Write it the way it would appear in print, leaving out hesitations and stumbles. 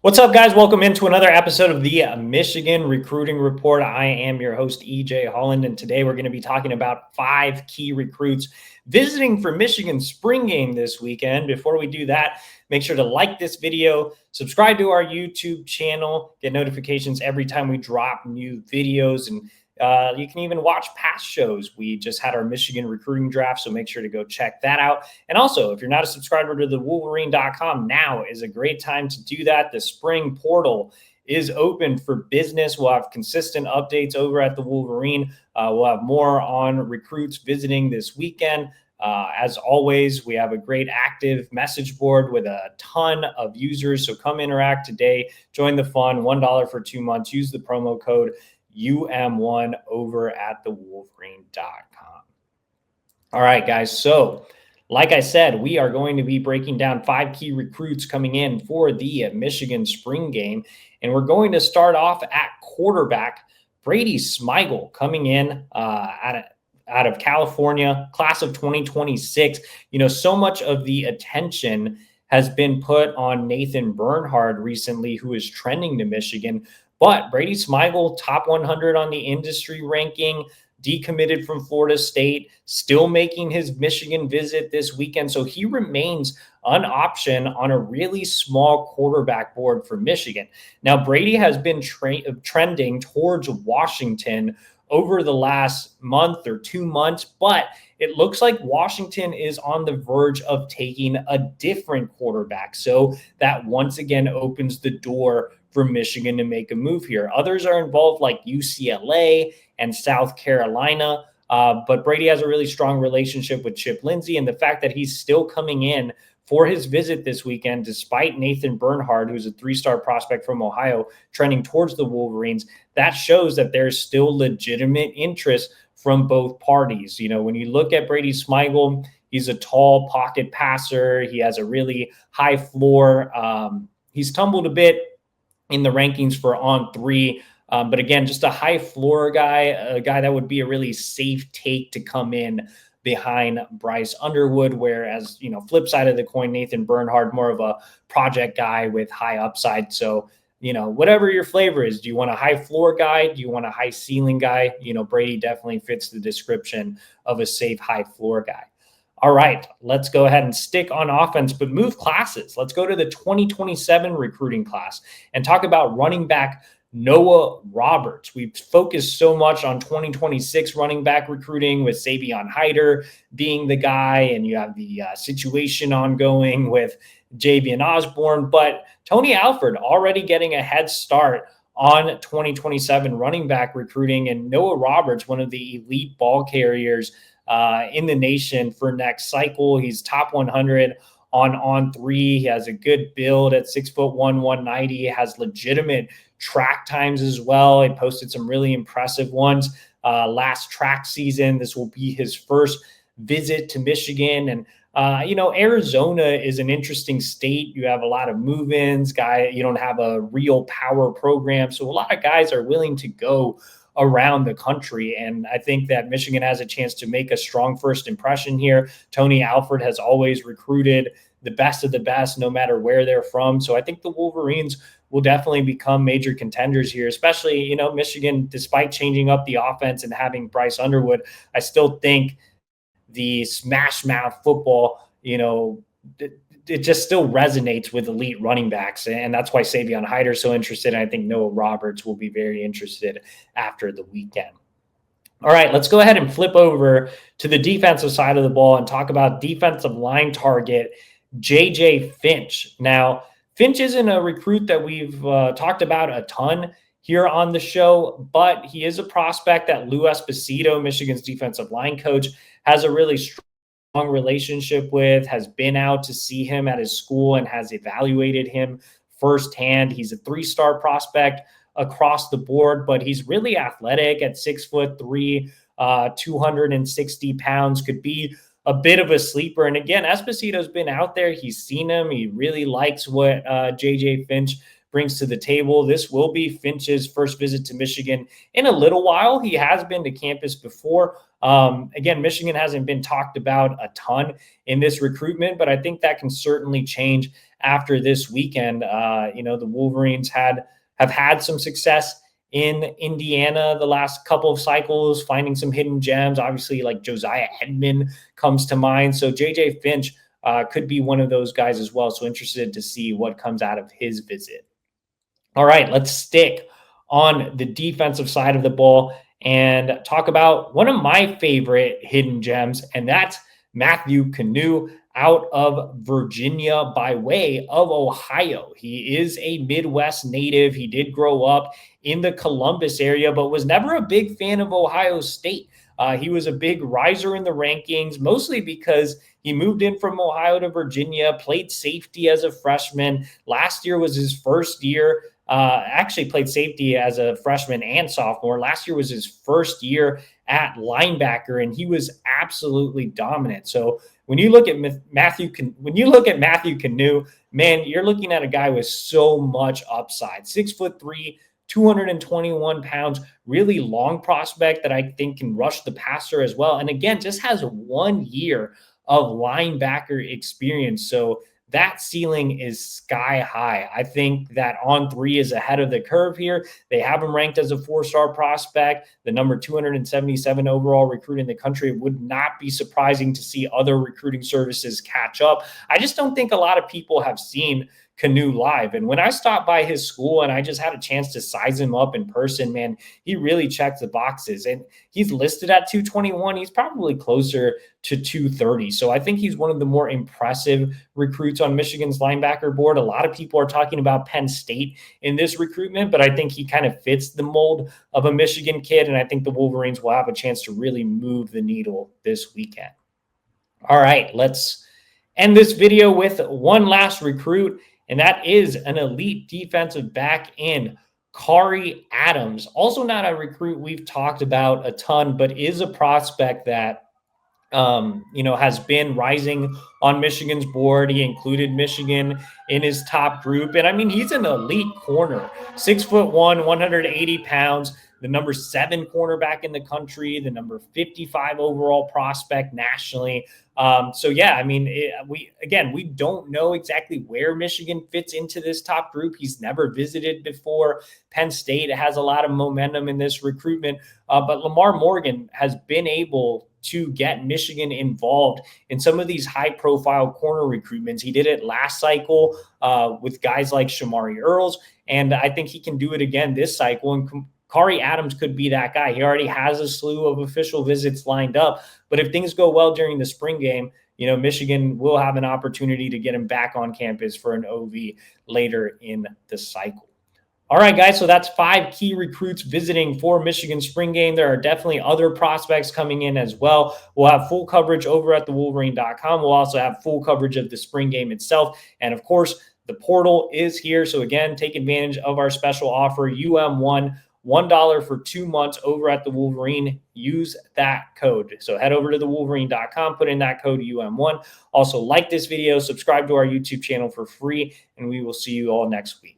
What's up, guys? Welcome into another episode of the Michigan Recruiting Report. I am your host, EJ Holland, and today we're going to be talking about 5 key recruits visiting for Michigan spring game this weekend. Before we do that, make sure to like this video, subscribe to our YouTube channel, get notifications every time we drop new videos, and you can even watch past shows. We just had our Michigan recruiting draft, so make sure to go check that out. And also, if you're not a subscriber to the Wolverine.com, now is a great time to do that. The spring portal is open for business. We'll have consistent updates over at the Wolverine. We'll have more on recruits visiting this weekend. As always, we have a great active message board with a ton of users. So come interact today. Join the fun. $1 for 2 months. Use the promo code UM1 over at the Wolverine.com. All right, guys. So like I said, we are going to be breaking down 5 key recruits coming in for the Michigan spring game. And we're going to start off at quarterback. Brady Smigel coming in out of California, class of 2026. You know, so much of the attention has been put on Nathan Bernhard recently, who is trending to Michigan. But Brady Smigel, top 100 on the industry ranking, decommitted from Florida State, still making his Michigan visit this weekend. So he remains an option on a really small quarterback board for Michigan. Now, Brady has been trending towards Washington over the last month or 2 months, but it looks like Washington is on the verge of taking a different quarterback. So that once again opens the door for Michigan to make a move here. Others are involved like UCLA and South Carolina, but Brady has a really strong relationship with Chip Lindsey, and the fact that he's still coming in for his visit this weekend, despite Nathan Bernhard, who's a 3-star prospect from Ohio, trending towards the Wolverines, that shows that there's still legitimate interest from both parties. You know, when you look at Brady Smigel, he's a tall pocket passer. He has a really high floor. He's tumbled a bit in the rankings for On3. But again, just a high floor guy, a guy that would be a really safe take to come in behind Bryce Underwood, whereas, you know, flip side of the coin, Nathan Bernhard, more of a project guy with high upside. So, you know, whatever your flavor is, do you want a high floor guy? Do you want a high ceiling guy? You know, Brady definitely fits the description of a safe high floor guy. All right, let's go ahead and stick on offense, but move classes. Let's go to the 2027 recruiting class and talk about running back Noah Roberts. We've focused so much on 2026 running back recruiting with Savion Hyder being the guy, and you have the situation ongoing with Javian Osborne, but Tony Alford already getting a head start on 2027 running back recruiting, and Noah Roberts, one of the elite ball carriers in the nation for next cycle. He's top 100 on On3. He has a good build at 6'1", 190. He has legitimate track times as well. He posted some really impressive ones last track season. This will be his first visit to Michigan. And, you know, Arizona is an interesting state. You have a lot of move-ins, you don't have a real power program. So a lot of guys are willing to go around the country. And I think that Michigan has a chance to make a strong first impression here. Tony Alford has always recruited the best of the best, no matter where they're from. So I think the Wolverines will definitely become major contenders here, especially, you know, Michigan, despite changing up the offense and having Bryce Underwood, I still think the smash mouth football, you know, it just still resonates with elite running backs. And that's why Savion Hyder is so interested. And I think Noah Roberts will be very interested after the weekend. All right, let's go ahead and flip over to the defensive side of the ball and talk about defensive line target J.J. Finch. Now, Finch isn't a recruit that we've talked about a ton here on the show, but he is a prospect that Lou Esposito, Michigan's defensive line coach, has a really strong relationship with, has been out to see him at his school and has evaluated him firsthand. He's a 3-star prospect across the board, but he's really athletic at 6'3", 260 pounds, could be a bit of a sleeper. And again, Esposito's been out there. He's seen him. He really likes what J.J. Finch brings to the table. This will be Finch's first visit to Michigan in a little while. He has been to campus before. Again, Michigan hasn't been talked about a ton in this recruitment, but I think that can certainly change after this weekend. The Wolverines have had some success in Indiana the last couple of cycles, finding some hidden gems. Obviously, like Josiah Edmond comes to mind. So JJ Finch could be one of those guys as well. So interested to see what comes out of his visit. All right, let's stick on the defensive side of the ball and talk about one of my favorite hidden gems, and that's Matthew Canoe out of Virginia by way of Ohio. He is a Midwest native. He did grow up in the Columbus area, but was never a big fan of Ohio State. He was a big riser in the rankings, mostly because he moved in from Ohio to Virginia, played safety as a freshman. Last year was his first year. Actually played safety as a freshman and sophomore. Last year was his first year at linebacker, and he was absolutely dominant. So when you look at Matthew Canoe, man, you're looking at a guy with so much upside. 6'3", 221 pounds, really long prospect that I think can rush the passer as well. And again, just has 1 year of linebacker experience. So that ceiling is sky high. I think that On3 is ahead of the curve here. They have him ranked as a 4-star prospect, the number 277 overall recruit in the country. It would not be surprising to see other recruiting services catch up. I just don't think a lot of people have seen Canoe live. And when I stopped by his school and I just had a chance to size him up in person, man, he really checked the boxes. And he's listed at 221. He's probably closer to 230. So I think he's one of the more impressive recruits on Michigan's linebacker board. A lot of people are talking about Penn State in this recruitment, but I think he kind of fits the mold of a Michigan kid. And I think the Wolverines will have a chance to really move the needle this weekend. All right, let's end this video with one last recruit, and that is an elite defensive back in Kari Adams. Also not a recruit we've talked about a ton, but is a prospect that has been rising on Michigan's board. He included Michigan in his top group. And I mean, he's an elite corner, 6'1", 180 pounds, the number 7 cornerback in the country, the number 55 overall prospect nationally. We don't know exactly where Michigan fits into this top group. He's never visited before. Penn State has a lot of momentum in this recruitment, but Lamar Morgan has been able to get Michigan involved in some of these high-profile corner recruitments. He did it last cycle with guys like Shamari Earls, and I think he can do it again this cycle. And Kari Adams could be that guy. He already has a slew of official visits lined up, but if things go well during the spring game, Michigan will have an opportunity to get him back on campus for an OV later in the cycle. All right, guys, so that's 5 key recruits visiting for Michigan spring game. There are definitely other prospects coming in as well. We'll have full coverage over at thewolverine.com. We'll also have full coverage of the spring game itself. And, of course, the portal is here. So, again, take advantage of our special offer, UM1, $1 for 2 months over at the Wolverine. Use that code. So head over to thewolverine.com, put in that code UM1. Also, like this video, subscribe to our YouTube channel for free, and we will see you all next week.